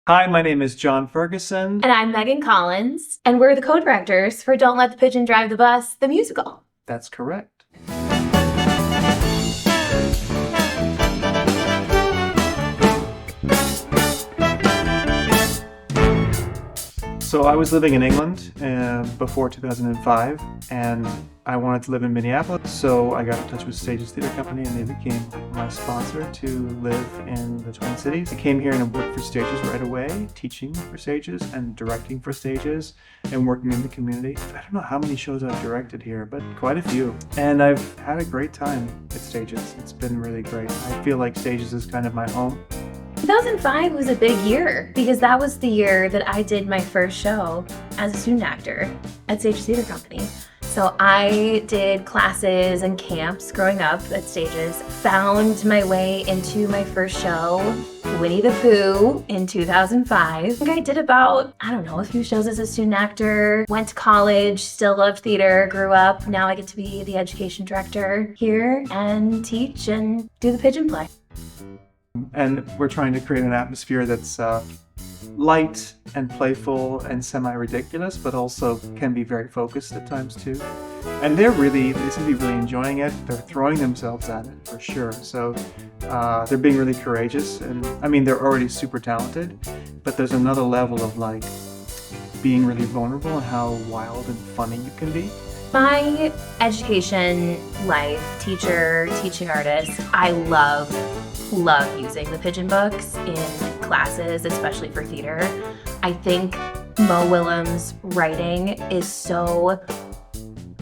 Hi, my name is John Ferguson. And I'm Megan Collins, and we're the co-directors for Don't Let the Pigeon Drive the Bus, the musical. That's correct. So I was living in England before 2005, and I wanted to live in Minneapolis, so I got in touch with Stages Theater Company, and they became my sponsor to live in the Twin Cities. I came here and worked for Stages right away, teaching for Stages and directing for Stages and working in the community. I don't know how many shows I've directed here, but quite a few. And I've had a great time at Stages. It's been really great. I feel like Stages is kind of my home. 2005 was a big year because that was the year that I did my first show as a student actor at Stages Theater Company. So I did classes and camps growing up at Stages, found my way into my first show, Winnie the Pooh, in 2005. I think I did about, a few shows as a student actor, went to college, still loved theater, grew up. Now I get to be the education director here and teach and do the Pigeon play. And we're trying to create an atmosphere that's light and playful and semi-ridiculous, but also can be very focused at times too. And they seem to be really enjoying it. They're throwing themselves at it for sure. So they're being really courageous. And I mean, they're already super talented, but there's another level of like being really vulnerable and how wild and funny you can be. My education life, teaching artist, I love using the Pigeon books in classes, especially for theater. I think Mo Willems' writing is so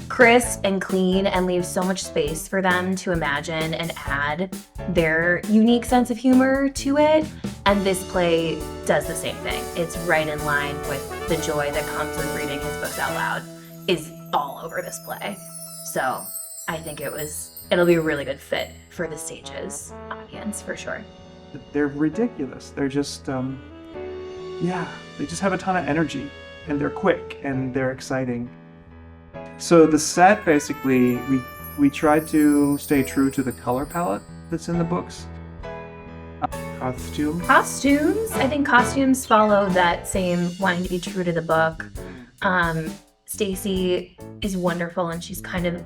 crisp and clean and leaves so much space for them to imagine and add their unique sense of humor to it. And this play does the same thing. It's right in line with the joy that comes with reading his books out loud is all over this play. So I think it'll be a really good fit for the Stages audience for sure. They're ridiculous. They're just, they just have a ton of energy, and they're quick and they're exciting. So the set, basically, we tried to stay true to the color palette that's in the books. Costumes. I think costumes follow that same wanting to be true to the book. Stacy is wonderful, and she's kind of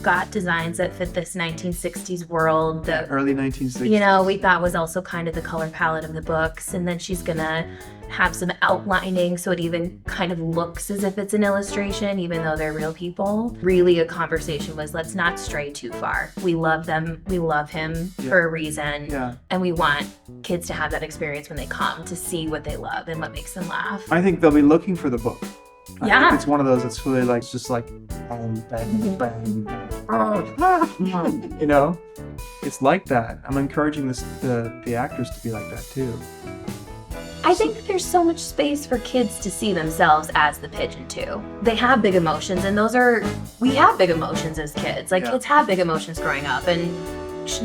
got designs that fit this 1960s world that early 1960s, we thought was also kind of the color palette of the books. And then she's gonna have some outlining so it even kind of looks as if it's an illustration, even though they're real people. Really, a conversation was, let's not stray too far. We love them, we love him for a reason, and we want kids to have that experience when they come to see what they love and what makes them laugh. I think they'll be looking for the book. I think it's one of those that's really like, just like, bang, bang, bang, it's like that. I'm encouraging the actors to be like that too. I think that there's so much space for kids to see themselves as the pigeon too. They have big emotions, and we have big emotions as kids. Kids have big emotions growing up, and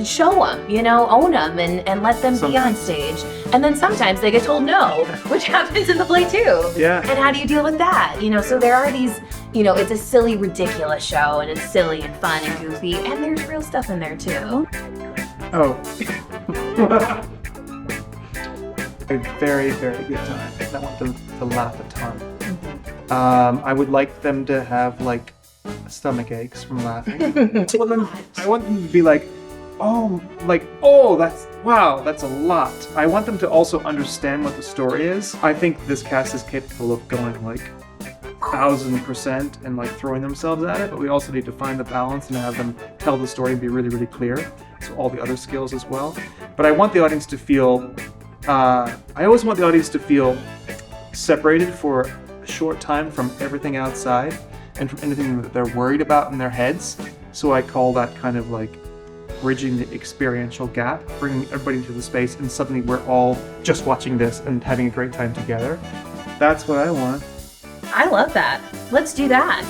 show them, own them, and let them be on stage. And then sometimes they get told no, which happens in the play too. Yeah. And how do you deal with that? So there are these, it's a silly, ridiculous show, and it's silly and fun and goofy, and there's real stuff in there too. Oh. A very, very good time. I want them to laugh a ton. I would like them to have stomach aches from laughing. I want them to be like, that's a lot. I want them to also understand what the story is. I think this cast is capable of going 1,000% and throwing themselves at it, but we also need to find the balance and have them tell the story and be really, really clear. So all the other skills as well. But I want the audience to feel, I always want the audience to feel separated for a short time from everything outside and from anything that they're worried about in their heads. So I call that kind of bridging the experiential gap, bringing everybody into the space, and suddenly we're all just watching this and having a great time together. That's what I want. I love that. Let's do that.